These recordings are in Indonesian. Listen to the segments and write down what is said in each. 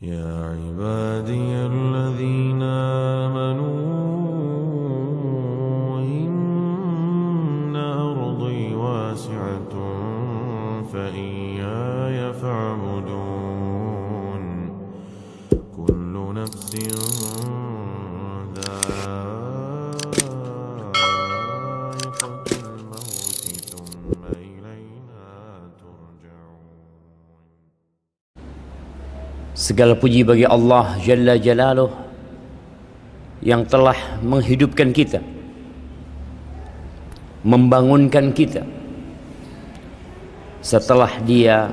يا عبادي الذين آمنوا إن أرضي واسعة فإياي فاعبدون كل نفس ذائقة الموت ثم إلينا ترجعون. Segala puji bagi Allah Jalla Jalaluh yang telah menghidupkan kita, membangunkan kita setelah Dia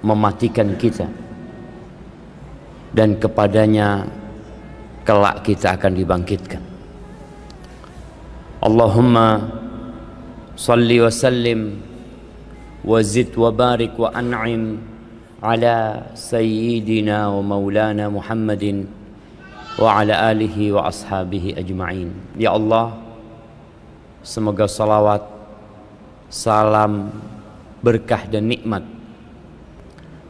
mematikan kita, dan kepadanya kelak kita akan dibangkitkan. Allahumma salli wa sallim wa zid wa barik wa an'im ala sayyidina wa maulana Muhammadin wa ala alihi wa ashabihi ajma'in. Ya Allah, semoga salawat, salam, berkah dan nikmat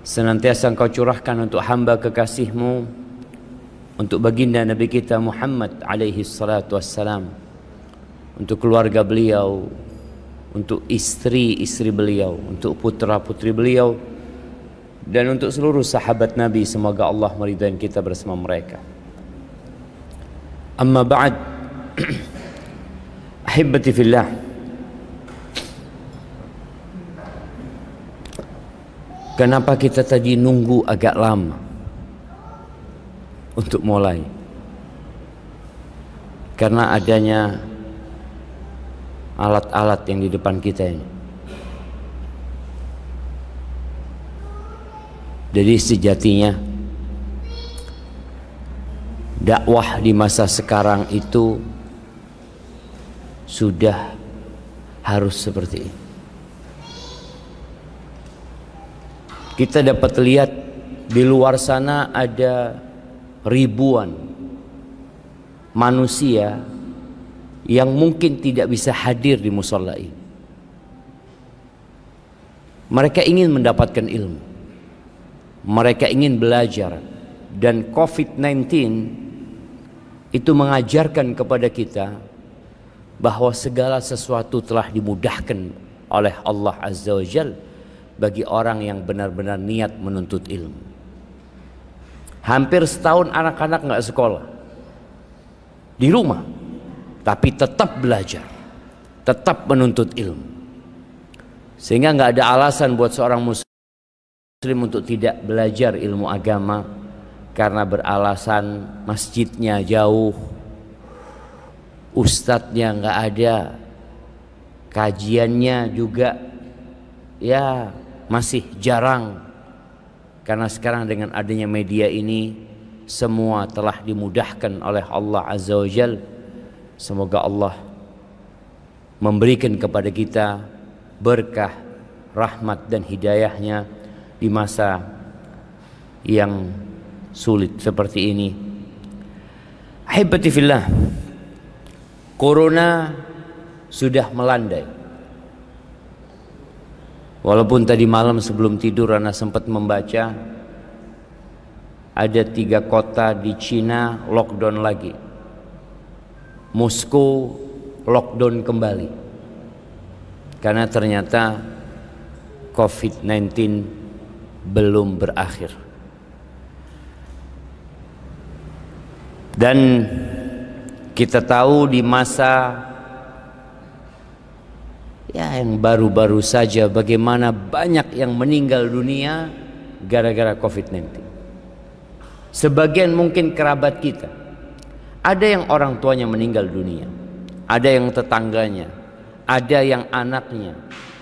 senantiasa Engkau curahkan untuk hamba kekasih-Mu, untuk baginda Nabi kita Muhammad alaihi salatu wassalam, untuk keluarga beliau, untuk istri-istri beliau, untuk putra-putri beliau, dan untuk seluruh sahabat Nabi. Semoga Allah meridai kita bersama mereka. Amma ba'd. Ahibbati fillah, kenapa kita tadi nunggu agak lama untuk mulai? Karena adanya alat-alat yang di depan kita ini. Jadi sejatinya dakwah di masa sekarang itu sudah harus seperti ini. Kita dapat lihat di luar sana ada ribuan manusia yang mungkin tidak bisa hadir di mushola ini. Mereka ingin mendapatkan ilmu, mereka ingin belajar, dan COVID-19 itu mengajarkan kepada kita bahwa segala sesuatu telah dimudahkan oleh Allah Azza wa Jalla bagi orang yang benar-benar niat menuntut ilmu. Hampir setahun anak-anak nggak sekolah, di rumah, tapi tetap belajar, tetap menuntut ilmu, sehingga nggak ada alasan buat seorang muslim untuk tidak belajar ilmu agama karena beralasan masjidnya jauh, ustadznya nggak ada, kajiannya juga ya masih jarang. Karena sekarang dengan adanya media ini semua telah dimudahkan oleh Allah Azza wa Jalla. Semoga Allah memberikan kepada kita berkah, rahmat dan hidayahnya di masa yang sulit seperti ini. Ahibati fillah, Corona sudah melandai. Walaupun tadi malam sebelum tidur Ana sempat membaca ada 3 kota di Cina lockdown lagi. Moskow lockdown kembali karena ternyata COVID-19 belum berakhir. Dan kita tahu di masa yang baru-baru saja bagaimana banyak yang meninggal dunia gara-gara COVID-19. Sebagian mungkin kerabat kita, ada yang orang tuanya meninggal dunia, ada yang tetangganya, ada yang anaknya,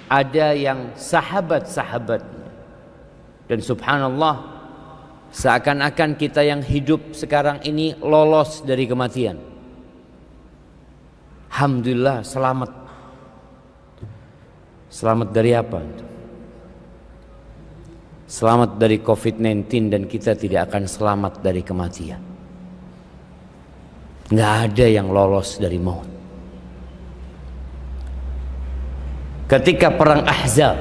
ada yang sahabat-sahabatnya. Dan subhanallah, seakan-akan kita yang hidup sekarang ini lolos dari kematian. Alhamdulillah, selamat. Selamat dari apa? Selamat dari COVID-19, dan kita tidak akan selamat dari kematian. Nggak ada yang lolos dari maut. Ketika perang Ahzab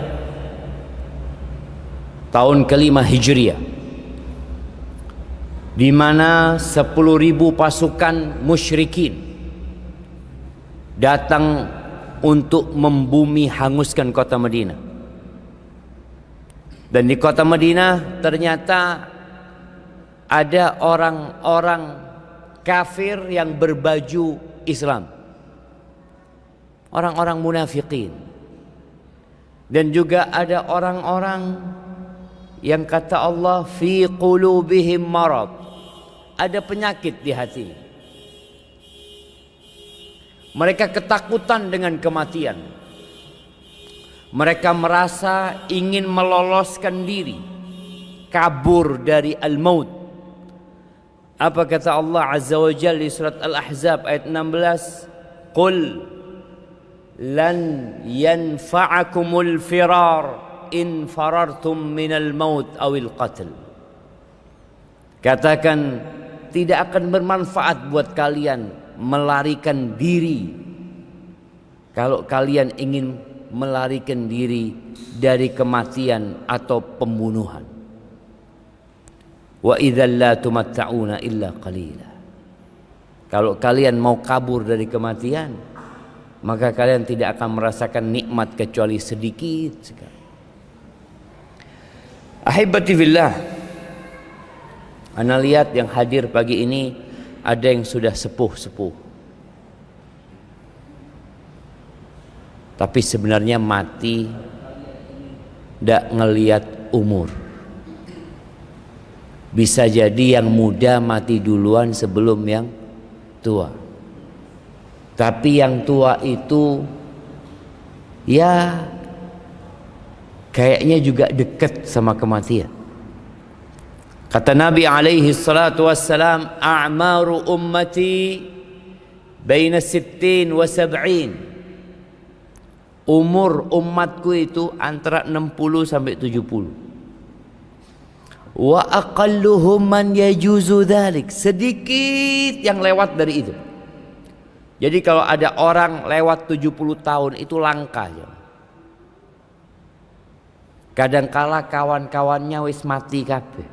tahun ke-5 Hijriah, di mana 10.000 pasukan musyrikin datang untuk membumi hanguskan kota Madinah. Dan di kota Madinah ternyata ada orang-orang kafir yang berbaju Islam, orang-orang munafikin. Dan juga ada orang-orang yang kata Allah fi qulubihim marad, ada penyakit di hati. Mereka ketakutan dengan kematian. Mereka merasa ingin meloloskan diri, kabur dari al-maut. Apa kata Allah Azza wa Jalla di surat Al-Ahzab ayat 16? Qul lan yanfa'akumul firar in farartum minal maut awil qatl. Katakan, tidak akan bermanfaat buat kalian melarikan diri kalau kalian ingin melarikan diri dari kematian atau pembunuhan. Wa idzal la tumatta'una illa qalila. Kalau kalian mau kabur dari kematian, maka kalian tidak akan merasakan nikmat kecuali sedikit sekali. Ahibati fillah, ana lihat yang hadir pagi ini ada yang sudah sepuh-sepuh, tapi sebenarnya mati tidak ngelihat umur. Bisa jadi yang muda mati duluan sebelum yang tua. Tapi yang tua itu ya kayaknya juga dekat sama kematian. Kata Nabi alaihi salatu wassalam, a'maru ummati baina 60 wa 70. Umur umatku itu antara 60 sampai 70. Wa aqalluhum man yajuzu dzalik. Sedikit yang lewat dari itu. Jadi kalau ada orang lewat 70 tahun itu langka ya. Kadangkala kawan-kawannya wis mati kabeh.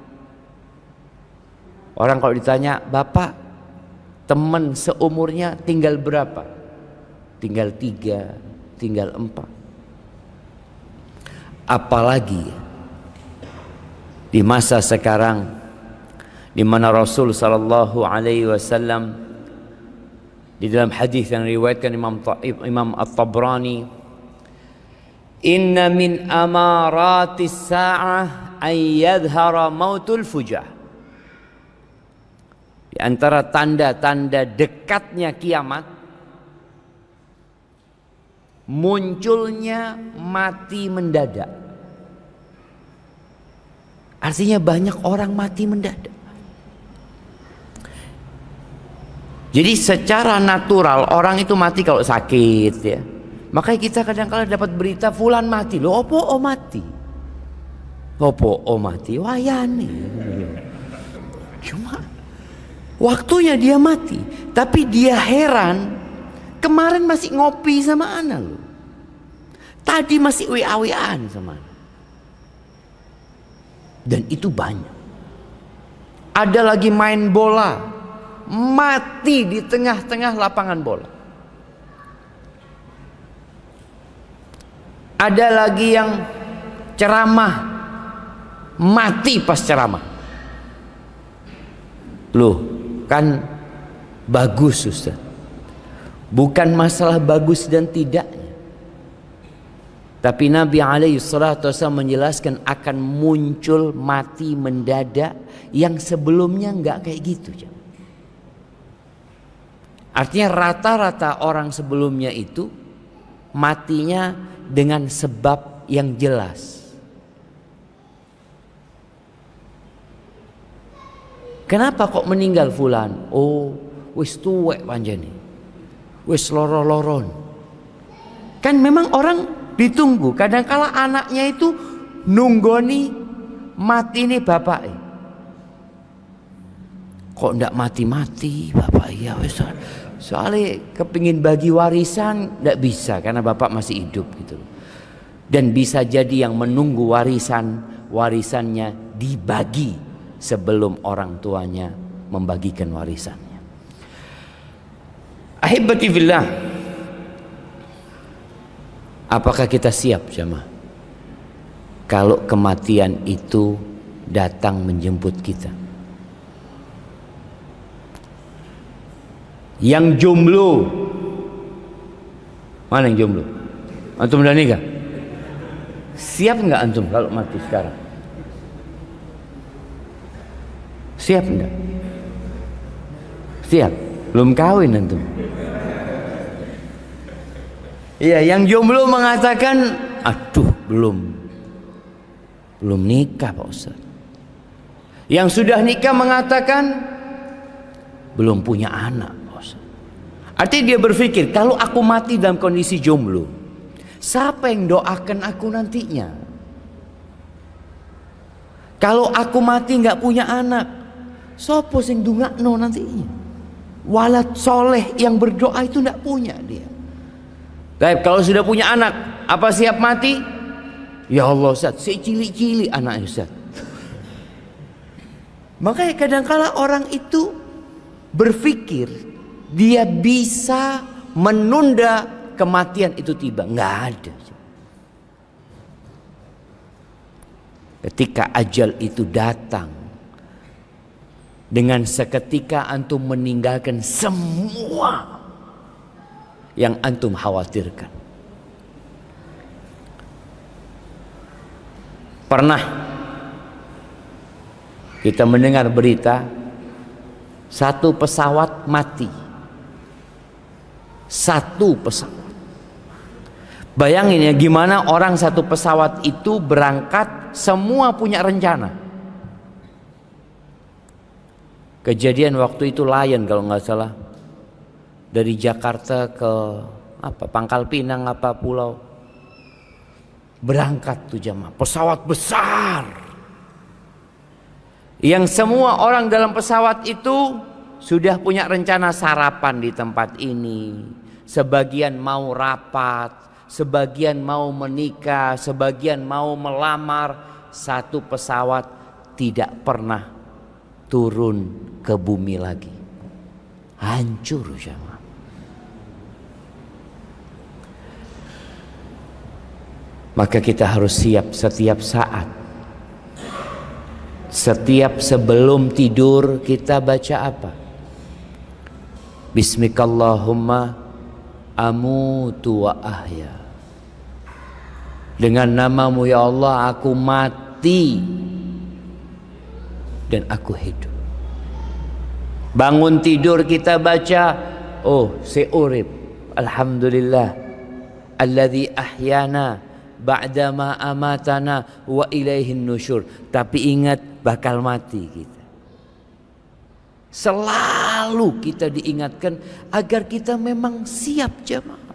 Orang kalau ditanya, "Bapak, teman seumurnya tinggal berapa?" Tinggal 3, tinggal 4. Apalagi di masa sekarang di mana Rasul sallallahu alaihi wasallam di dalam hadis yang diriwayatkan Imam At-Tabrani, inna min amaratis sa'ah an yadhhara mautul fujah. Di antara tanda-tanda dekatnya kiamat, munculnya mati mendadak. Artinya banyak orang mati mendadak. Jadi secara natural orang itu mati kalau sakit ya. Makanya kita kadang-kadang dapat berita fulan mati. Loh, opo mati? Opo mati? Wayane. Cuma waktunya dia mati. Tapi dia heran, kemarin masih ngopi sama ana loh. Tadi masih WA-WAan sama ana. Dan itu banyak. Ada lagi main bola, mati di tengah-tengah lapangan bola. Ada lagi yang ceramah, mati pas ceramah. Loh, kan bagus Ustaz. Bukan masalah bagus dan tidaknya. Tapi Nabi alaihi salatu wasallam menjelaskan akan muncul mati mendadak yang sebelumnya enggak kayak gitu. Artinya rata-rata orang sebelumnya itu matinya dengan sebab yang jelas. Kenapa kok meninggal fulan? Oh, wis tuwek panjeni. Wis loro-loron. Kan memang orang ditunggu. Kadang-kala anaknya itu nunggoni mati nih bapak. Kok ndak mati-mati bapak? Ya wis. Soalnya kepingin bagi warisan ndak bisa karena bapak masih hidup gitu. Dan bisa jadi yang menunggu warisannya dibagi sebelum orang tuanya membagikan warisannya. Ahibati fillah, apakah kita siap jemaah kalau kematian itu datang menjemput kita? Yang jomblo, mana yang jomblo? Antum udah nikah? Siap nggak antum kalau mati sekarang? Siap nggak? Siap? Belum kawin antum? Iya, yang jomblo mengatakan, aduh belum nikah Pak Ustaz. Yang sudah nikah mengatakan belum punya anak Pak Ustaz. Artinya dia berpikir, kalau aku mati dalam kondisi jomblo, siapa yang doakan aku nantinya? Kalau aku mati nggak punya anak, sopo sing dungakno nantinya? Walad soleh yang berdoa itu nggak punya dia. Tapi kalau sudah punya anak, apa siap mati? Ya Allah Ustaz, cilik-cilik anaknya Ustaz. Makanya kadang-kala orang itu berpikir dia bisa menunda kematian itu tiba. Nggak ada. Ketika ajal itu datang, dengan seketika antum meninggalkan semua yang antum khawatirkan. Pernah kita mendengar berita satu pesawat mati. Satu pesawat. Bayangin ya, gimana orang satu pesawat itu berangkat semua punya rencana. Kejadian waktu itu Lion kalau nggak salah, dari Jakarta ke Pangkal Pinang pulau, berangkat tuh jamaah, pesawat besar yang semua orang dalam pesawat itu sudah punya rencana sarapan di tempat ini, sebagian mau rapat, sebagian mau menikah, sebagian mau melamar. Satu pesawat tidak pernah turun ke bumi lagi, hancur jamaah. Maka kita harus siap setiap saat. Setiap sebelum tidur kita baca apa? Bismikallahumma amutu wa ahya. Dengan namamu ya Allah aku mati dan aku hidup. Bangun tidur kita baca, oh seurip, alhamdulillah alladzi ahyana ba'dama amatana wa ilaihin nusyur. Tapi ingat bakal mati kita. Selalu kita diingatkan agar kita memang siap jemaah.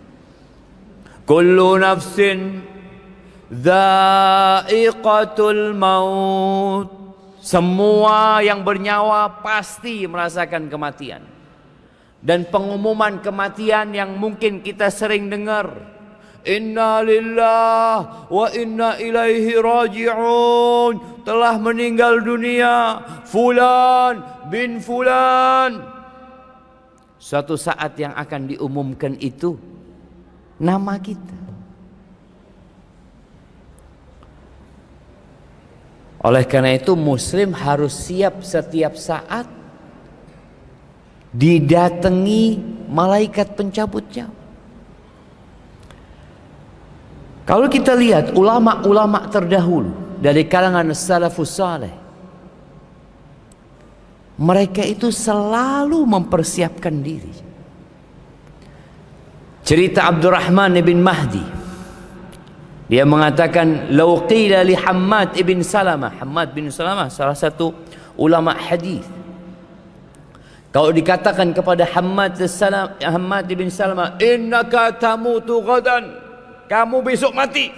Kullu nafsin dha'iqatul maut. Semua yang bernyawa pasti merasakan kematian. Dan pengumuman kematian yang mungkin kita sering dengar, Inna lillah wa inna ilaihi raji'un, telah meninggal dunia fulan bin fulan. Suatu saat yang akan diumumkan itu nama kita. Oleh karena itu muslim harus siap setiap saat didatangi malaikat pencabut nyawa. Kalau kita lihat ulama-ulama terdahulu dari kalangan salafus saleh, mereka itu selalu mempersiapkan diri. Cerita Abdurrahman bin Mahdi, dia mengatakan, "Lau qila li Hammad ibn Salamah." Hammad bin Salamah salah satu ulama hadis. Kalau dikatakan kepada Hammad bin Salamah, "Innaka tamutu ghadan." Kamu besok mati.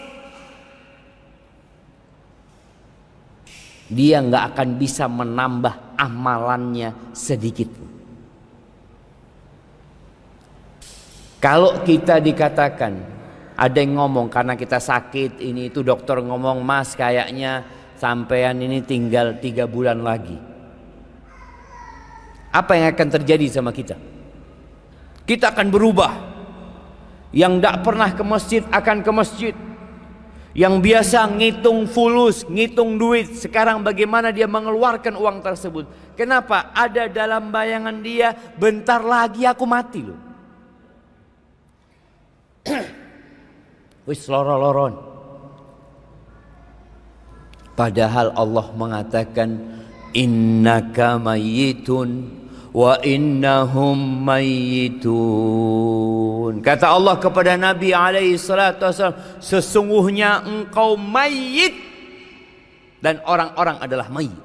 Dia nggak akan bisa menambah amalannya sedikit. Kalau kita dikatakan, ada yang ngomong karena kita sakit ini itu, dokter ngomong, "Mas kayaknya sampean ini tinggal 3 bulan lagi. Apa yang akan terjadi sama kita? Kita akan berubah. Yang tidak pernah ke masjid akan ke masjid. Yang biasa ngitung fulus, ngitung duit, sekarang bagaimana dia mengeluarkan uang tersebut? Kenapa? Ada dalam bayangan dia, bentar lagi aku mati loh. Wis loro-loron. Padahal Allah mengatakan innaka mayyitun wa innahum mayyitun. Kata Allah kepada Nabi alaihi salatu wasallam, sesungguhnya engkau mayit dan orang-orang adalah mayit.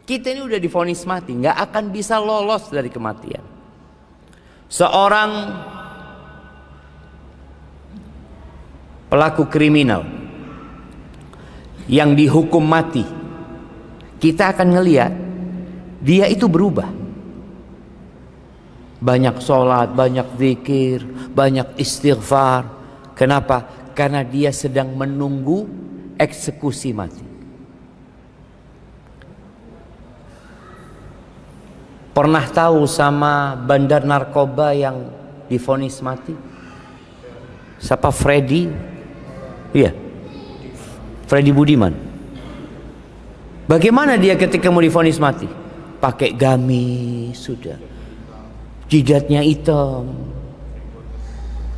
Kita ini udah divonis mati, nggak akan bisa lolos dari kematian. Seorang pelaku kriminal yang dihukum mati, kita akan ngelihat dia itu berubah. Banyak sholat, banyak zikir, banyak istighfar. Kenapa? Karena dia sedang menunggu eksekusi mati. Pernah tahu sama bandar narkoba yang divonis mati? Siapa? Freddy? Iya, Freddy Budiman. Bagaimana dia ketika mau divonis mati? Pakai gamis, sudah. Jidatnya hitam.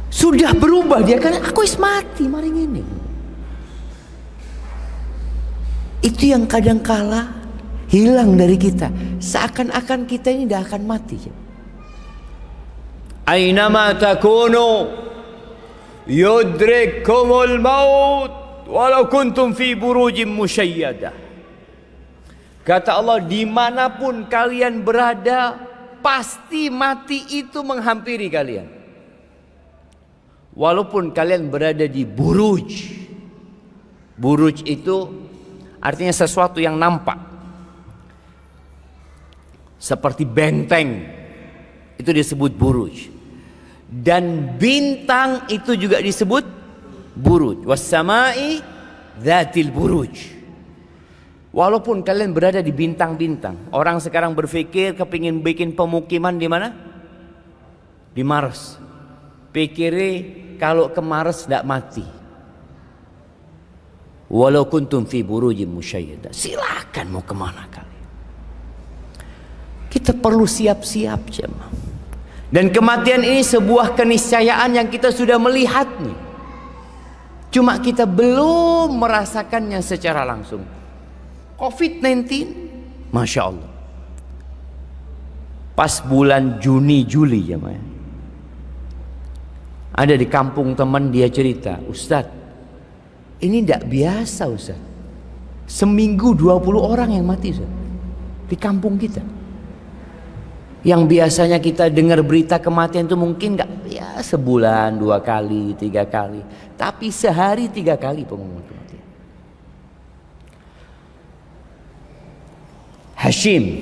Sudah berubah dia, karena aku is mati maring ini. Itu yang kadang kala hilang dari kita. Seakan-akan kita ini tidak akan mati. Ainama takunu yudrikumul maut walau kuntum fi burujim musyayyadah. Kata Allah, dimanapun kalian berada, pasti mati itu menghampiri kalian. Walaupun kalian berada di buruj. Buruj itu artinya sesuatu yang nampak. Seperti benteng, itu disebut buruj. Dan bintang itu juga disebut buruj. Wassama'i dzatil buruj. Walaupun kalian berada di bintang-bintang, orang sekarang berpikir kepingin bikin pemukiman di mana? Di Mars. Pikirnya kalau ke Mars tidak mati. Walau kuntum fi burujim musyayyadah. Silakan mau kemana kalian. Kita perlu siap-siap jemaah. Dan kematian ini sebuah keniscayaan yang kita sudah melihatnya. Cuma kita belum merasakannya secara langsung. COVID-19, Masya Allah. Pas bulan Juni, Juli ya, ada di kampung teman dia cerita, Ustadz, ini tidak biasa Ustadz. Seminggu 20 orang yang mati Ustadz, di kampung kita. Yang biasanya kita dengar berita kematian itu mungkin nggak, ya sebulan 2 kali, 3 kali. Tapi sehari 3 kali pengumuman kematian. Hashim,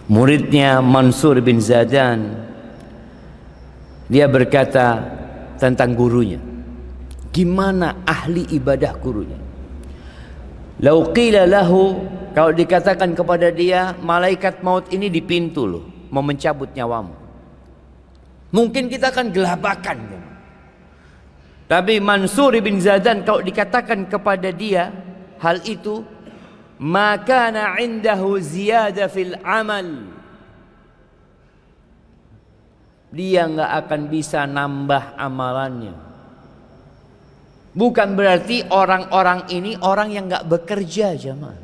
muridnya Mansur bin Zadan, dia berkata tentang gurunya. Gimana ahli ibadah gurunya? Lau qila lahu, kalau dikatakan kepada dia, malaikat maut ini di pintu loh, mau mencabut nyawamu. Mungkin kita akan gelabakan. Tapi Mansur bin Zadan kalau dikatakan kepada dia hal itu, maka indahu ziyada fil amal, dia nggak akan bisa nambah amalannya. Bukan berarti orang-orang ini orang yang nggak bekerja jemaah,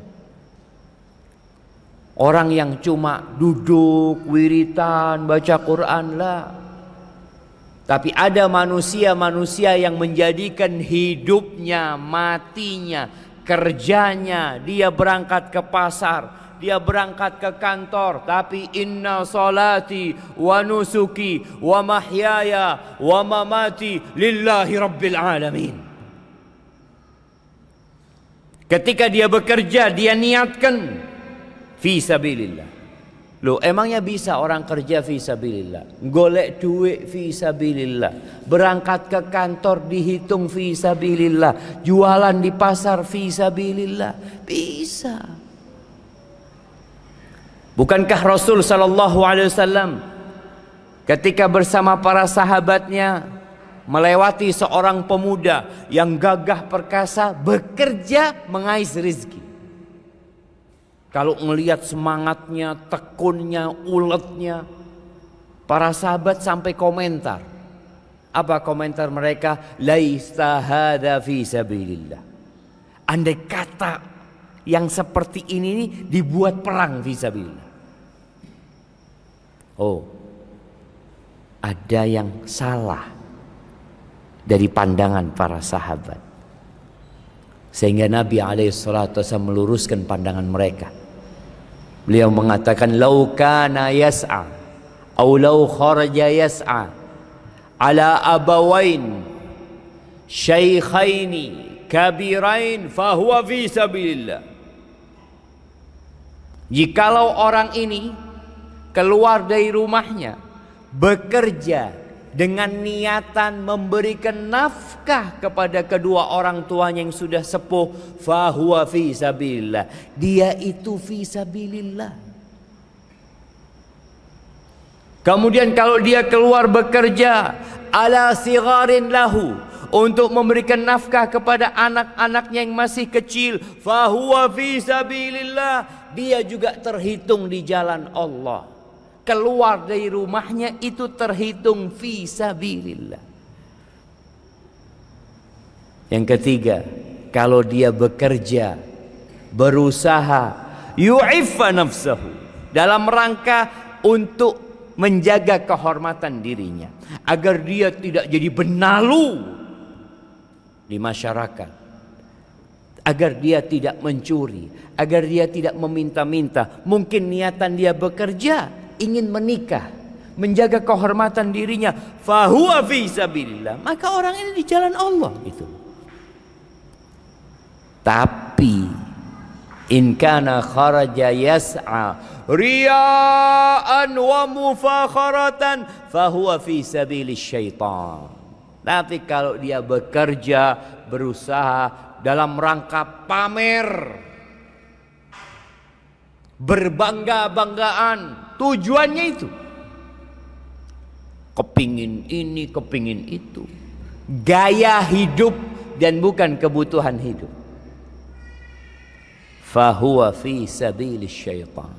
orang yang cuma duduk wiritan baca Quran lah. Tapi ada manusia-manusia yang menjadikan hidupnya, matinya, kerjanya, dia berangkat ke pasar, dia berangkat ke kantor, tapi inna salati wa nusuki wa mahyaya wa mamati lillahi rabbil alamin. Ketika dia bekerja, dia niatkan fi sabilillah. Loh, emangnya bisa orang kerja fisabilillah, golek duit fisabilillah, berangkat ke kantor dihitung fisabilillah, jualan di pasar fisabilillah? Bisa. Bukankah Rasul sallallahu alaihi wasallam ketika bersama para sahabatnya melewati seorang pemuda yang gagah perkasa bekerja mengais rezeki? Kalau melihat semangatnya, tekunnya, uletnya, para sahabat sampai komentar. Apa komentar mereka? Laisa hadza fi sabilillah. Andai kata yang seperti ini dibuat perang fi sabilillah. Oh, ada yang salah dari pandangan para sahabat. Sehingga Nabi alaihissalatu wasallam meluruskan pandangan mereka. Beliau mengatakan, "Lau kana yas'a au lau kharaja yas'a ala abawain syaikhaini kabirain fahuwa fi sabilillah." Jikalau orang ini keluar dari rumahnya bekerja dengan niatan memberikan nafkah kepada kedua orang tuanya yang sudah sepuh, fahuwa fi sabilillah, dia itu fi sabilillah. Kemudian kalau dia keluar bekerja ala sigharin lahu, untuk memberikan nafkah kepada anak-anaknya yang masih kecil, fahuwa fi sabilillah, dia juga terhitung di jalan Allah. Keluar dari rumahnya itu terhitung fi sabilillah. Yang ketiga, kalau dia bekerja, berusaha, yu'iffa nafsahu, dalam rangka untuk menjaga kehormatan dirinya, agar dia tidak jadi benalu di masyarakat, agar dia tidak mencuri, agar dia tidak meminta-minta. Mungkin niatan dia bekerja ingin menikah, menjaga kehormatan dirinya, fahuwa fi sabilillah, maka orang ini di jalan Allah itu. Tapi in kana kharaja yas'a riya'an wa mufakharatan fahuwa fi sabilis syaitan. Tapi kalau dia bekerja, berusaha dalam rangka pamer, berbangga-banggaan, tujuannya itu kepingin ini, kepingin itu, gaya hidup dan bukan kebutuhan hidup, fahuwa fi sabilis syaitan,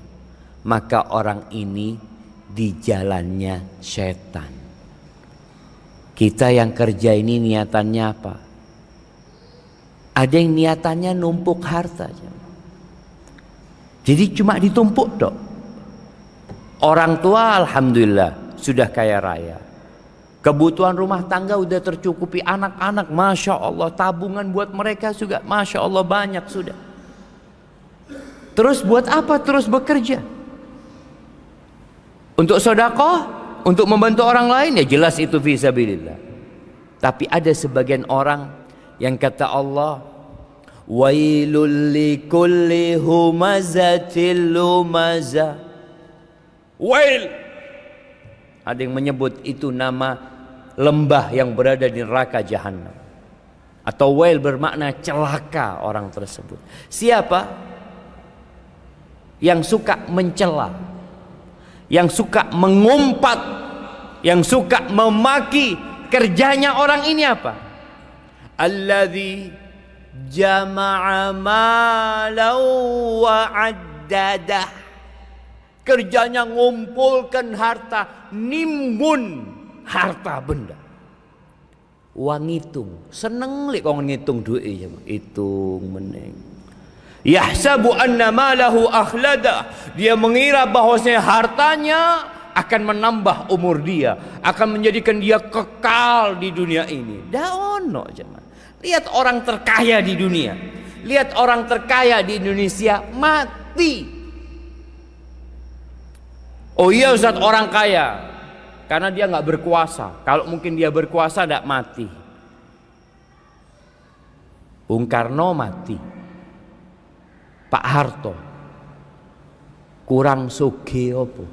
maka orang ini di jalannya setan. Kita yang kerja ini niatannya apa? Ada yang niatannya numpuk harta, jadi cuma ditumpuk dok. Orang tua alhamdulillah sudah kaya raya, kebutuhan rumah tangga udah tercukupi, anak-anak masya Allah, tabungan buat mereka juga masya Allah banyak sudah. Terus buat apa terus bekerja? Untuk sedekah, untuk membantu orang lain, ya jelas itu fisabilillah. Tapi ada sebagian orang yang kata Allah, wailul likulli humazatil lumazah. Wail, ada yang menyebut itu nama lembah yang berada di neraka jahanam. Atau wail bermakna celaka orang tersebut. Siapa yang suka mencela, yang suka mengumpat, yang suka memaki, kerjanya orang ini apa? Alladzi jama'a malan wa addadah. Kerjanya ngumpulkan harta, nimbun harta benda. Wang ngitung, seneng lek kok ngitung duit, hitung meneng. Yahsabu anna malahu akhlada, dia mengira bahwasanya hartanya akan menambah umur dia, akan menjadikan dia kekal di dunia ini. Daono jemaah. Lihat orang terkaya di dunia, lihat orang terkaya di Indonesia mati. Oh iya Ustaz, orang kaya karena dia nggak berkuasa. Kalau mungkin dia berkuasa tidak mati. Bung Karno mati, Pak Harto, kurang sugih apa?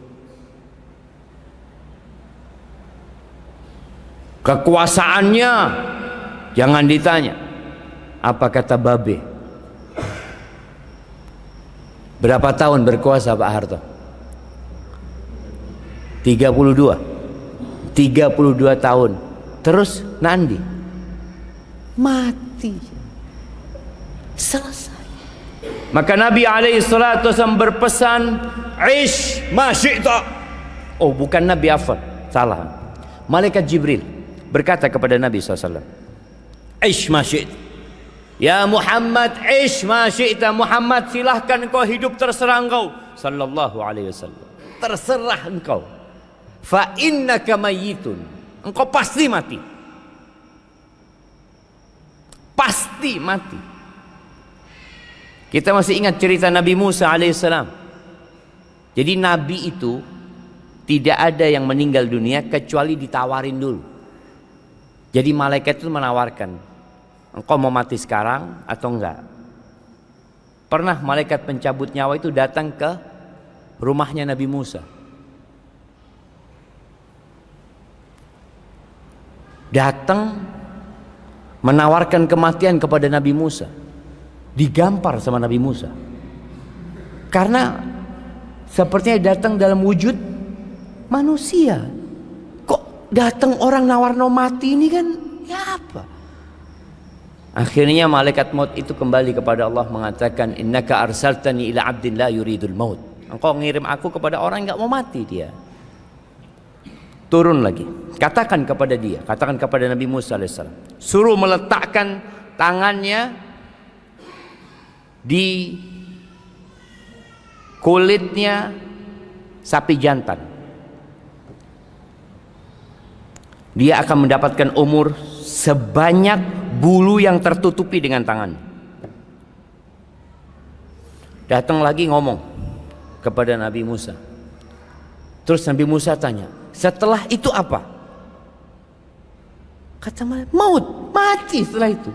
Kekuasaannya jangan ditanya. Apa kata Babe? Berapa tahun berkuasa Pak Harto? 32 tahun. Terus Nandi mati, selesai. Maka Nabi SAW berpesan, "Ish ma syi'ta." Oh, bukan Nabi, afwan, salah. Malaikat Jibril berkata kepada Nabi SAW, "Ish ma syi'ta." Ya Muhammad, ish ma syi'ta. Muhammad, silahkan engkau hidup, terserah engkau. Sallallahu alaihi wasallam, terserah engkau. Fa innaka mayyitun. Engkau pasti mati. Pasti mati. Kita masih ingat cerita Nabi Musa alaihissalam. Jadi Nabi itu tidak ada yang meninggal dunia kecuali ditawarin dulu. Jadi malaikat itu menawarkan, engkau mau mati sekarang atau enggak? Pernah malaikat pencabut nyawa itu datang ke rumahnya Nabi Musa. Datang menawarkan kematian kepada Nabi Musa. Digampar sama Nabi Musa. Karena sepertinya datang dalam wujud manusia. Kok datang orang nawar-no mati ini kan? Ya apa? Akhirnya malaikat maut itu kembali kepada Allah mengatakan, "Innaka arsaltani ila 'abdin la yuridul maut." Engkau ngirim aku kepada orang yang enggak mau mati dia. Turun lagi. Katakan kepada dia, katakan kepada Nabi Musa alaihissalam, suruh meletakkan tangannya di kulitnya sapi jantan. Dia akan mendapatkan umur sebanyak bulu yang tertutupi dengan tangan. Datang lagi ngomong kepada Nabi Musa. Terus Nabi Musa tanya, setelah itu apa? Kata malaikat, maut, mati setelah itu.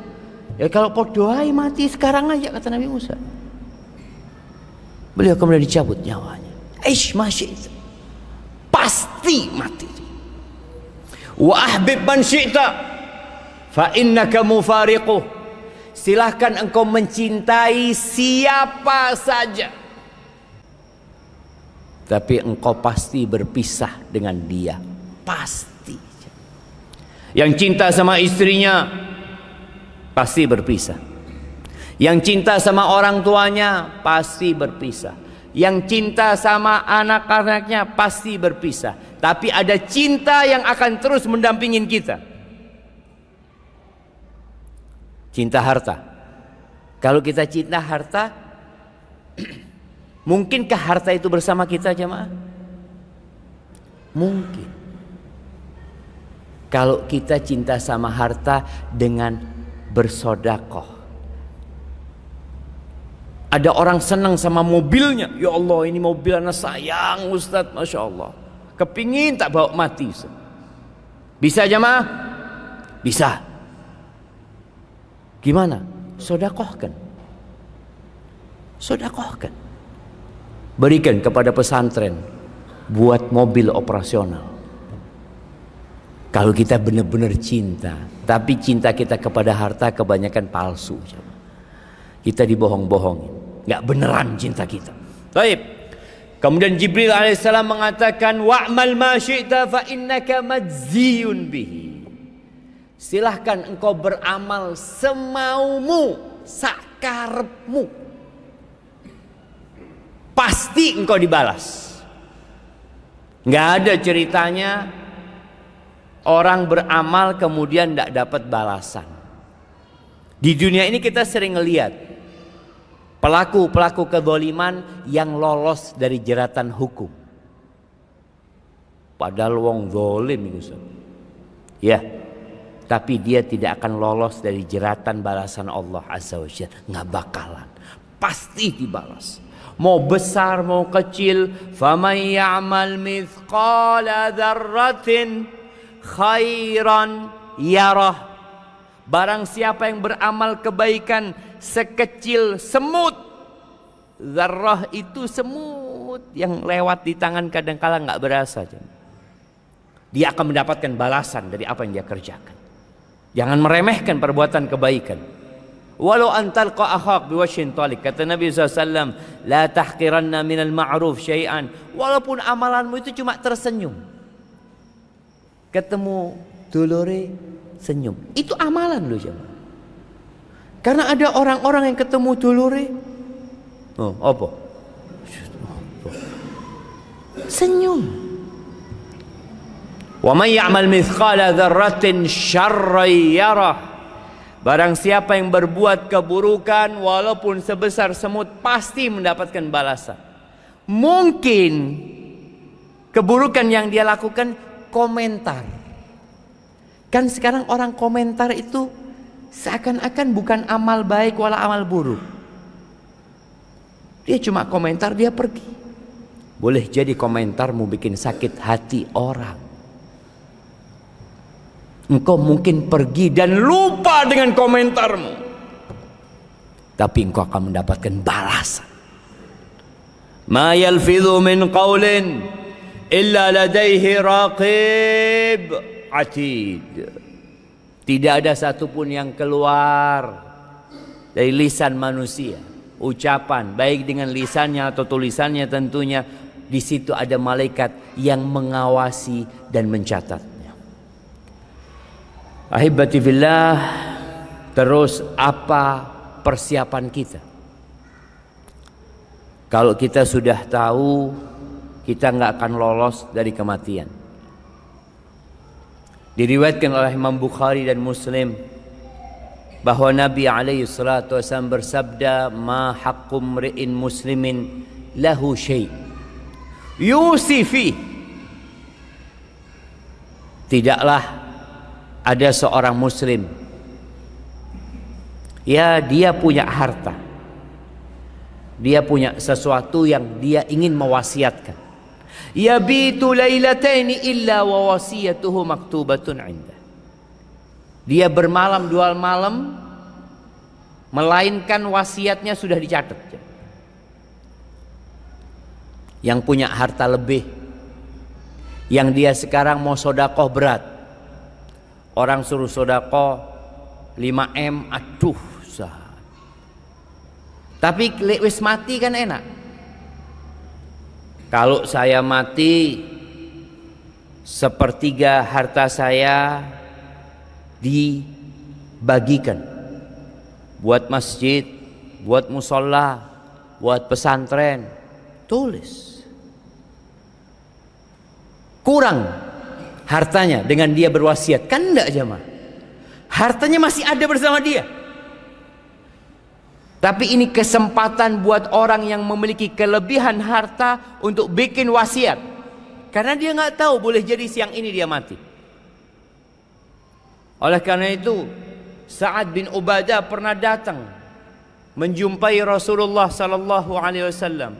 Ya kalau kau doai mati sekarang aja, kata Nabi Musa. Beliau kemudian dicabut nyawanya. Aish masyi'ta, pasti mati. Wa ahbib man syi'ta fa innaka mufariquh. Silahkan engkau mencintai siapa saja, tapi engkau pasti berpisah dengan dia. Pasti. Yang cinta sama istrinya pasti berpisah. Yang cinta sama orang tuanya pasti berpisah. Yang cinta sama anak-anaknya pasti berpisah. Tapi ada cinta yang akan terus mendampingin kita. Cinta harta. Kalau kita cinta harta, mungkinkah harta itu bersama kita, jemaah? Mungkin. Kalau kita cinta sama harta dengan bersodakoh. Ada orang senang sama mobilnya. Ya Allah, ini mobil anak sayang Ustaz, Masya Allah. Kepingin tak bawa mati. Bisa jemaah? Bisa. Gimana? Sodakohkan. Sodakohkan. Berikan kepada pesantren buat mobil operasional. Kalau kita benar-benar cinta, tapi cinta kita kepada harta kebanyakan palsu. Kita dibohong-bohongin, nggak beneran cinta kita. Baik. Kemudian Jibril alaihissalam mengatakan, wa'mal ma syi'ta fa innaka majziyun bihi. Silahkan engkau beramal semaumu, sakarepmu. Pasti engkau dibalas. Nggak ada ceritanya orang beramal kemudian tidak dapat balasan. Di dunia ini kita sering ngelihat pelaku-pelaku kezaliman yang lolos dari jeratan hukum. Padahal wong zalim itu. Ya, tapi dia tidak akan lolos dari jeratan balasan Allah Azza wa Jalla. Nggak bakalan. Pasti dibalas. Mau besar mau kecil, faman ya'mal mithqala dzarratin khairan yarah. Barang siapa yang beramal kebaikan sekecil semut. Zarrah itu semut. semut yang lewat di tangan kadang-kala nggak berasa. Dia akan mendapatkan balasan dari apa yang dia kerjakan. Jangan meremehkan perbuatan kebaikan. Walau antalqa akhak biwajhin talik, kata Nabi SAW, la tahqiranna minal ma'ruf syai'an. Walaupun amalanmu itu cuma tersenyum, ketemu dulure senyum, itu amalan loh jemaah. Karena ada orang-orang yang ketemu dulure, oh apa? Senyum. Wa may ya'mal mithqala dzarratin syarran yarah. Barang siapa yang berbuat keburukan walaupun sebesar semut pasti mendapatkan balasan. Mungkin keburukan yang dia lakukan komentar. Kan sekarang orang komentar itu seakan-akan bukan amal baik wala amal buruk. Dia cuma komentar, dia pergi. Boleh jadi komentarmu bikin sakit hati orang. Engkau mungkin pergi dan lupa dengan komentarmu, tapi engkau akan mendapatkan balasan. Ma yalfidhu min qawlin illa ladaihi raqib atid. Tidak ada satupun yang keluar dari lisan manusia, ucapan baik dengan lisannya atau tulisannya, tentunya di situ ada malaikat yang mengawasi dan mencatat. Ahibati fillah, terus apa persiapan kita? Kalau kita sudah tahu kita nggak akan lolos dari kematian. Diriwayatkan oleh Imam Bukhari dan Muslim bahwa Nabi alaihi salatu wasallam bersabda, ma haqqu mri'in muslimin lahu syai' yusifi. Tidaklah ada seorang muslim, ya dia punya harta, dia punya sesuatu yang dia ingin mewasiatkan. Yabitu lailataini illa wa wasiyatuhu maktubatun indah. Dia bermalam 2 malam melainkan wasiatnya sudah dicatat. Yang punya harta lebih, yang dia sekarang mau sodakoh berat, orang suruh sodakoh 5M, aduh sah. Tapi wis mati kan enak. Kalau saya mati, 1/3 harta saya dibagikan buat masjid, buat musola, buat pesantren. Tulis. Kurang hartanya dengan dia berwasiat, kan enggak jemaah? Hartanya masih ada bersama dia. Tapi ini kesempatan buat orang yang memiliki kelebihan harta untuk bikin wasiat. Karena dia nggak tahu, boleh jadi siang ini dia mati. Oleh karena itu, Sa'ad bin Ubadah pernah datang menjumpai Rasulullah sallallahu alaihi wasallam.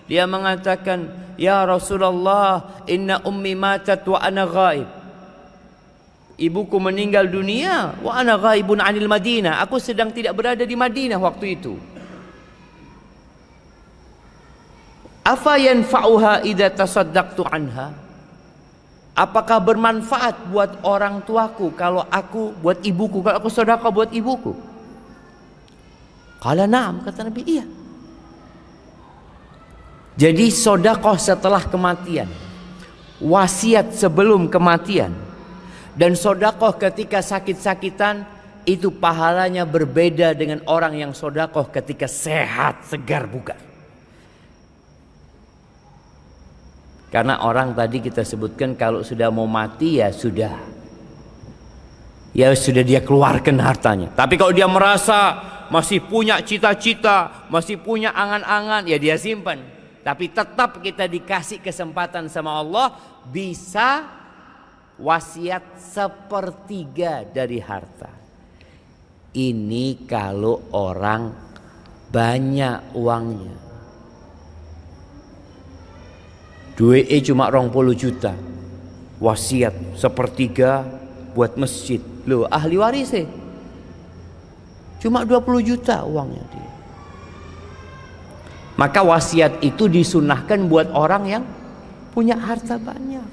Dia mengatakan, "Ya Rasulullah, inna ummi matat wa ana ghaib." Ibuku meninggal dunia, wa ana ghaibun 'anil Madinah. Aku sedang tidak berada di Madinah waktu itu. Afa yanfa'uha idza tasaddaqtu anha? Apakah bermanfaat buat orang tuaku kalau aku buat ibuku, kalau aku sedekah buat ibuku? Qala na'am, kata Nabi, iya. Jadi sedekah setelah kematian, wasiat sebelum kematian, dan sedekah ketika sakit-sakitan, itu pahalanya berbeda dengan orang yang sedekah ketika sehat, segar, bugar. Karena orang tadi kita sebutkan kalau sudah mau mati ya sudah dia keluarkan hartanya. Tapi kalau dia merasa masih punya cita-cita, masih punya angan-angan, ya dia simpan. Tapi tetap kita dikasih kesempatan sama Allah bisa wasiat 1/3 dari harta. Ini kalau orang banyak uangnya. Duitnya cuma 20 juta, wasiat 1/3 buat masjid. Loh, ahli warisnya cuma 20 juta uangnya dia. Maka wasiat itu disunahkan buat orang yang punya harta banyak.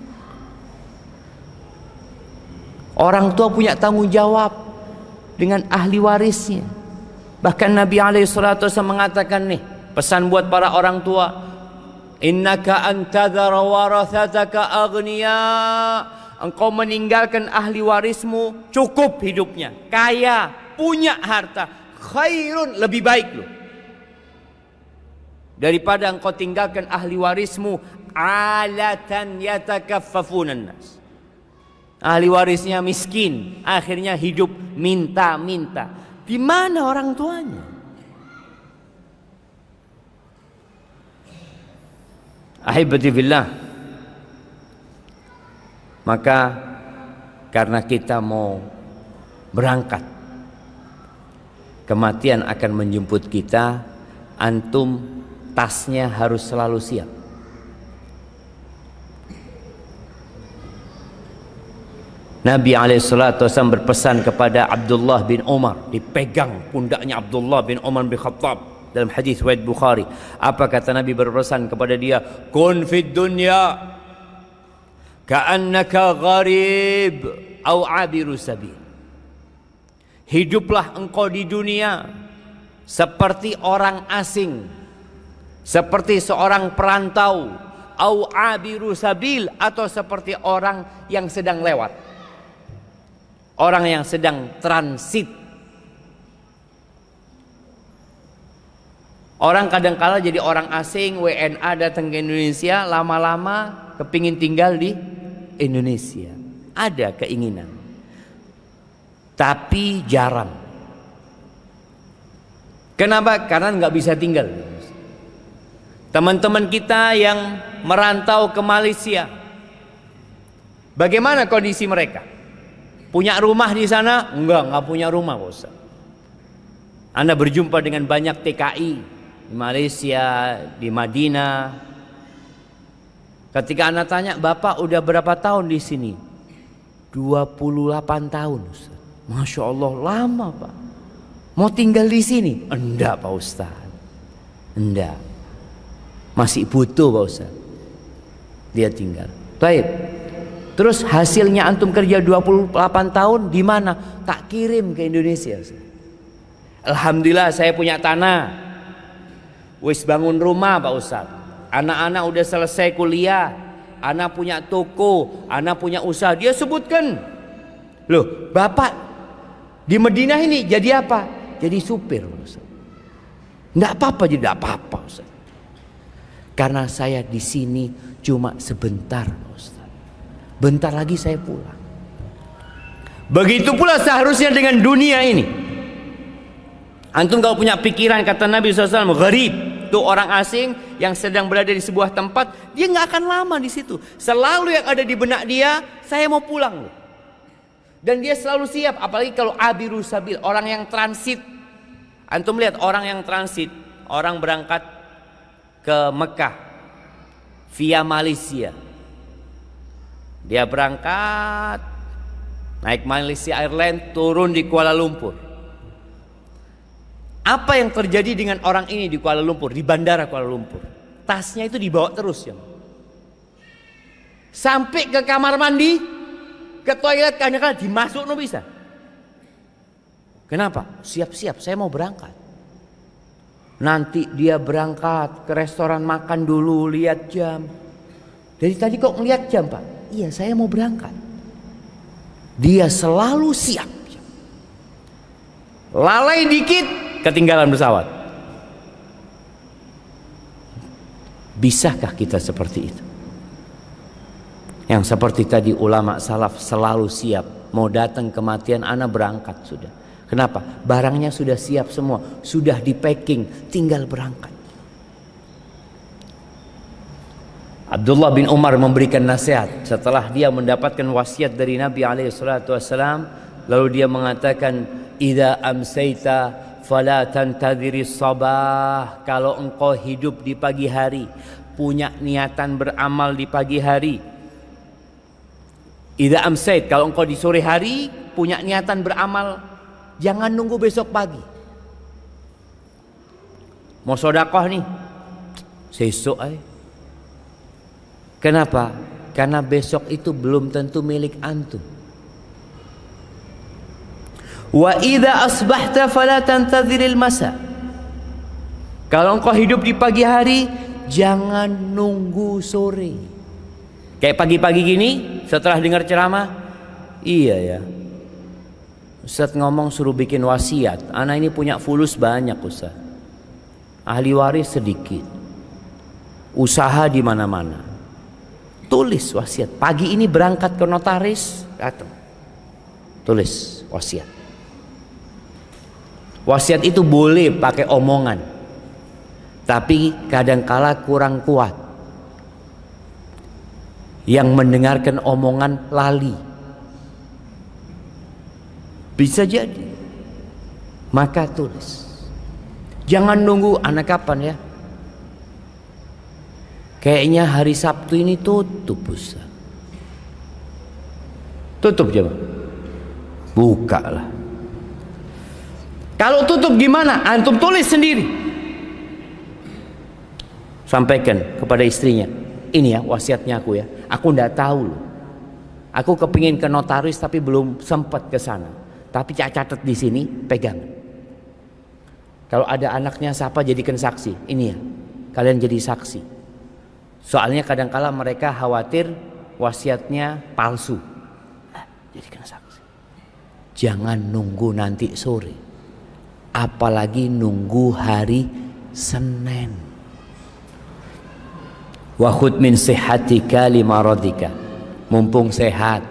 Orang tua punya tanggung jawab dengan ahli warisnya. Bahkan Nabi SAW mengatakan nih, pesan buat para orang tua, innaka antadhara warathataka aghniya, engkau meninggalkan ahli warismu cukup hidupnya, kaya, punya harta, khairun, lebih baik loh, daripada engkau tinggalkan ahli warismu alatan yatakaffafunan nas, ahli warisnya miskin, akhirnya hidup minta-minta. Di mana orang tuanya? Ahibati fillah. Maka karena kita mau berangkat, kematian akan menjemput kita, antum tasnya harus selalu siap. Nabi SAW berpesan kepada Abdullah bin Umar, dipegang pundaknya Abdullah bin Umar bin Khattab dalam hadis riwayat Bukhari. Apa kata Nabi berpesan kepada dia? Kun fid dunya ka'annaka gharib au abiru sabil. Hiduplah engkau di dunia seperti orang asing, seperti seorang perantau, au abiru sabil, atau seperti orang yang sedang lewat, orang yang sedang transit. Orang kadang-kala jadi orang asing, WNA datang ke Indonesia, lama-lama kepingin tinggal di Indonesia. Ada keinginan, tapi jarang. Kenapa? Karena nggak bisa tinggal. Teman-teman kita yang merantau ke Malaysia, bagaimana kondisi mereka? Punya rumah di sana? Enggak punya rumah, Pak Ustaz. Anda berjumpa dengan banyak TKI di Malaysia, di Madinah. Ketika Anda tanya, Bapak udah berapa tahun di sini? 28 tahun, Ustaz. Masya Allah, lama, Pak. Mau tinggal di sini? Enggak, Pak Ustaz. Enggak. Masih butuh, Pak Ustaz. Dia tinggal. Baik. Terus hasilnya antum kerja 28 tahun di mana? Tak kirim ke Indonesia. Alhamdulillah saya punya tanah. Wis bangun rumah, Pak Ustaz. Anak-anak udah selesai kuliah. Anak punya toko, anak punya usaha. Dia sebutkan, loh, Bapak di Madinah ini jadi apa? Jadi supir, Pak Ustaz. Enggak apa-apa, jadi enggak apa-apa, Ustaz. Karena saya di sini cuma sebentar, Pak Ustaz. Bentar lagi saya pulang. Begitu pula seharusnya dengan dunia ini. Antum kalau punya pikiran, kata Nabi SAW, gharib, itu orang asing yang sedang berada di sebuah tempat, dia nggak akan lama di situ. Selalu yang ada di benak dia, saya mau pulang. Dan dia selalu siap, apalagi kalau abiru sabil, orang yang transit. Antum lihat orang yang transit, orang berangkat ke Mekah via Malaysia. Dia berangkat naik Malaysia Airlines, turun di Kuala Lumpur. Apa yang terjadi dengan orang ini di Kuala Lumpur, di bandara Kuala Lumpur? Tasnya itu dibawa terus, ya. Sampai ke kamar mandi, ke toilet, kadang-kadang dimasuk no bisa. Kenapa? Siap-siap, saya mau berangkat. Nanti dia berangkat ke restoran, makan dulu, lihat jam. Dari tadi kok ngeliat jam, Pak? Iya, saya mau berangkat. Dia selalu siap. Lalai dikit, ketinggalan pesawat. Bisakah kita seperti itu? Yang seperti tadi ulama salaf selalu siap. Mau datang kematian, ana berangkat sudah. Kenapa? Barangnya sudah siap semua, sudah di packing, tinggal berangkat. Abdullah bin Umar memberikan nasihat setelah dia mendapatkan wasiat dari Nabi SAW. Lalu dia mengatakan, idza amsayta fala tantadhiri sabah. Kalau engkau hidup di pagi hari, punya niatan beramal di pagi hari. Idza amsayt, kalau engkau di sore hari punya niatan beramal, jangan nunggu besok pagi. Mau sedekah nih, Sesuk aja. Kenapa? Karena besok itu belum tentu milik antum. Wa idza asbahta fala tantadhiril masa. Kalau engkau hidup di pagi hari, jangan nunggu sore. Kayak pagi-pagi gini setelah dengar ceramah, iya ya, Ustaz ngomong suruh bikin wasiat. Anak ini punya fulus banyak Ustaz, ahli waris sedikit, usaha di mana-mana. Tulis wasiat. Pagi ini berangkat ke notaris, datang, tulis wasiat. Wasiat itu boleh pakai omongan, tapi kadangkala kurang kuat. Yang mendengarkan omongan lali, bisa jadi. Maka tulis. Jangan nunggu anak kapan ya. Kayaknya hari Sabtu ini tutup Ustaz. Tutup coba. Buka lah. Kalau tutup gimana? Antum tulis sendiri. Sampaikan kepada istrinya. Ini ya wasiatnya aku ya. Aku ndak tahu loh. Aku kepingin ke notaris tapi belum sempat ke sana. Tapi catat di sini, pegang. Kalau ada anaknya siapa jadikan saksi. Ini ya. Kalian jadi saksi. Soalnya kadangkala mereka khawatir wasiatnya palsu. Jadikan saksi. Jangan nunggu nanti sore. Apalagi nunggu hari Senin. Wa khudh min sihhatika li maradika. Mumpung sehat,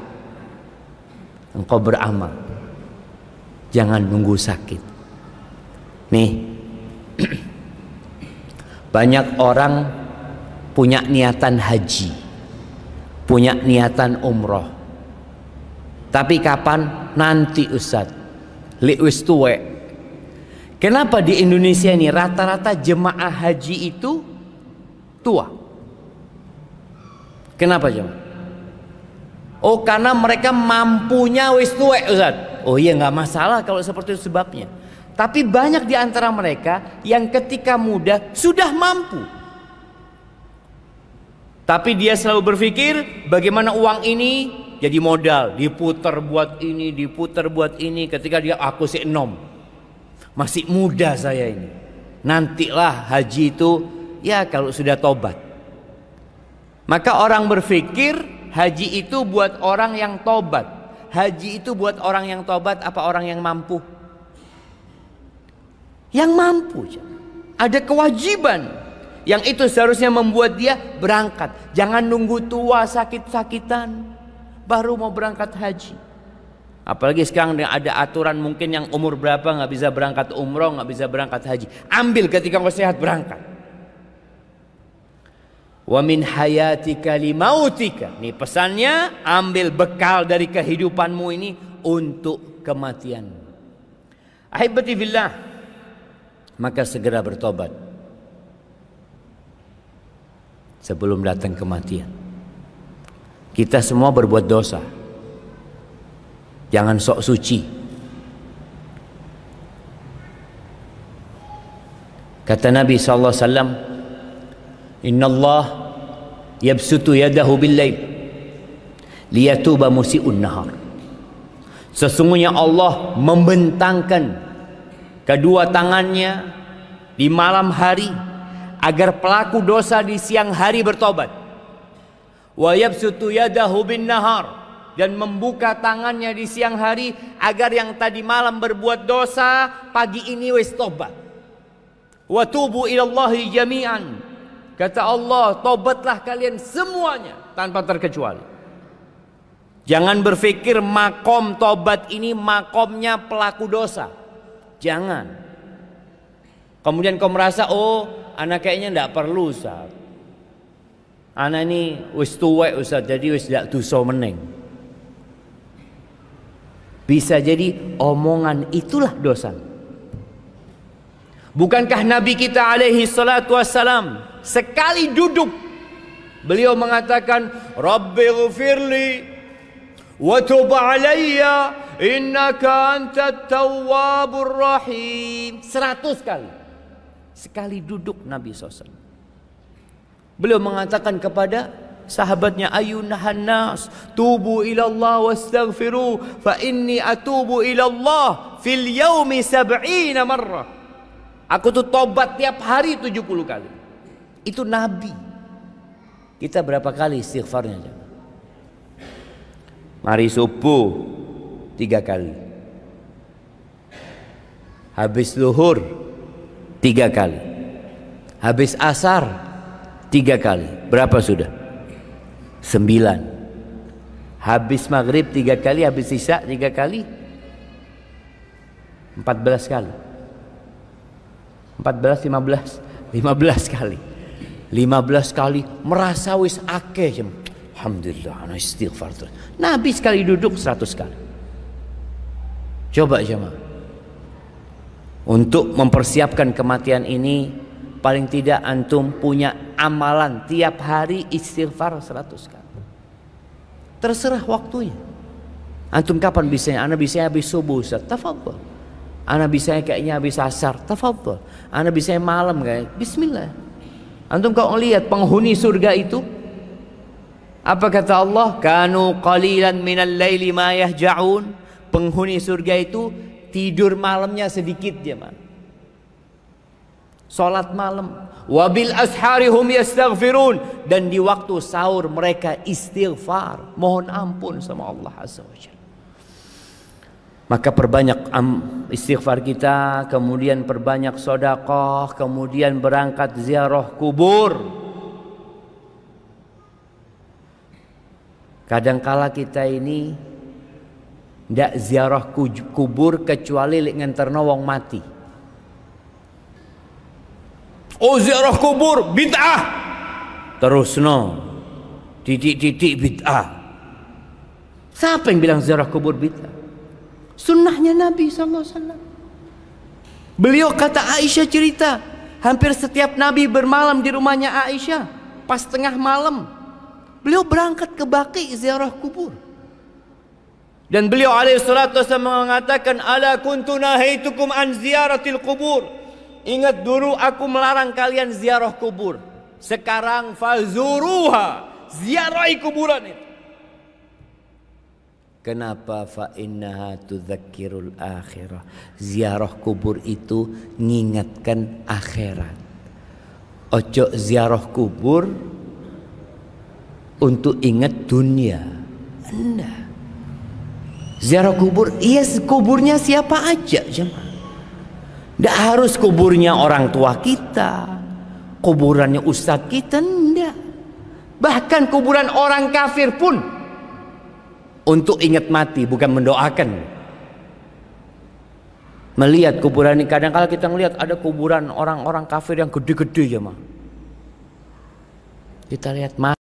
engkau beramal. Jangan nunggu sakit. Nih, banyak orang punya niatan haji, punya niatan umroh. Tapi kapan? Nanti Ustaz. Li wis tuwek. Kenapa di Indonesia ini rata-rata jemaah haji itu tua? Kenapa jemaah? Oh, karena mereka mampunya wis tuwek Ustaz. Oh iya, nggak masalah kalau seperti itu sebabnya. Tapi banyak di antara mereka yang ketika muda sudah mampu. Tapi dia selalu berpikir bagaimana uang ini jadi modal, diputar buat ini, diputar buat ini. Ketika dia aku si enom, masih muda saya ini. Nantilah haji itu ya kalau sudah tobat. Maka orang berpikir haji itu buat orang yang tobat. Haji itu buat orang yang tobat apa orang yang mampu? Yang mampu. Ada kewajiban yang itu seharusnya membuat dia berangkat. Jangan nunggu tua sakit-sakitan baru mau berangkat haji. Apalagi sekarang ada aturan mungkin yang umur berapa nggak bisa berangkat umroh, nggak bisa berangkat haji. Ambil ketika kau sehat berangkat. Wa min hayatika limautika. Nih pesannya, ambil bekal dari kehidupanmu ini untuk kematian. Ahibati fillah, maka segera bertobat sebelum datang kematian. Kita semua berbuat dosa. Jangan sok suci. Kata Nabi SAW, Inna Allah yabsutu yadahu bil-lail liyatuba musi'un nahar. Sesungguhnya Allah membentangkan kedua tangannya di malam hari agar pelaku dosa di siang hari bertobat. Wa yabsutu yadahu bin-nahar, dan membuka tangannya di siang hari agar yang tadi malam berbuat dosa pagi ini wis tobat. Wa tubu ilallahi jami'an. Kata Allah, tobatlah kalian semuanya tanpa terkecuali. Jangan berpikir makom tobat ini makomnya pelaku dosa. Jangan. Kemudian kau merasa, oh anak kayaknya tidak perlu Ustaz. Anak ini wis tuwek Ustaz, jadi wis tidak dosa meneng. Bisa jadi omongan itulah dosa. Bukankah Nabi kita alaihi salatu wassalam sekali duduk beliau mengatakan Rabbighfirli wa tub alayya innaka antat tawwabur rahim 100 kali. Sekali duduk Nabi SAW. Beliau mengatakan kepada sahabatnya, ayunahan nas, tubu ilallah wastaghfiru fa inni atubu ilallah fil yaumi 70 marrah. Aku tuh tobat tiap hari 70 kali. Itu Nabi. Kita berapa kali istighfarnya? Mari subuh 3 kali, habis zuhur 3 kali, habis asar 3 kali. Berapa sudah? 9. Habis maghrib 3 kali, habis isya 3 kali, 14 kali. 14, 15 kali. 15 kali merasa wis akeh. Alhamdulillah, ana istighfar terus. Nabi sekali duduk 100 kali. Coba jemaah. Untuk mempersiapkan kematian ini, paling tidak antum punya amalan tiap hari istighfar 100 kali. Terserah waktunya. Antum kapan bisanya? Ana bisanya habis subuh, Ustaz. Tafadhol. Ana bisanya kayaknya habis asar. Tafadhol. Ana bisanya malam kayak. Bismillah. Antum kalau lihat penghuni surga itu, apa kata Allah? Kanu qalilan minal laili ma yahja'un. Penghuni surga itu tidur malamnya sedikit jemaah. Salat malam. Wabil ashari hum yastaghfirun. Dan di waktu sahur mereka istighfar, mohon ampun sama Allah Azza wa Jalla. Maka perbanyak istighfar kita, kemudian perbanyak sedekah, kemudian berangkat ziarah kubur. Kadangkala kita ini ndak ziarah kubur kecuali lek nganterno wong mati. Oh, ziarah kubur bid'ah. Terusno. Titik-titik bid'ah. Siapa yang bilang ziarah kubur bid'ah? Sunnahnya Nabi SAW. Beliau kata Aisyah cerita, hampir setiap Nabi bermalam di rumahnya Aisyah. Pas tengah malam, beliau berangkat ke Baqi ziarah kubur. Dan beliau alaihi salatu wasallam mengatakan, ala kuntu nahaitukum an ziyaratil kubur. Ingat dulu aku melarang kalian ziarah kubur. Sekarang fazuruha, ziarahi kuburan itu. Kenapa? Fa innaha tudzakirul akhirah. Ziarah kubur itu mengingatkan akhirat. Ojo ziarah kubur untuk ingat dunia. Enggak. Ziarah kubur, iya kuburnya siapa aja jemaah. Enggak harus kuburnya orang tua kita, kuburannya ustadz kita, enggak. Bahkan kuburan orang kafir pun untuk ingat mati, bukan mendoakan. Melihat kuburan ini, kadang-kadang kita melihat ada kuburan orang-orang kafir yang gede-gede ya mah. Kita lihat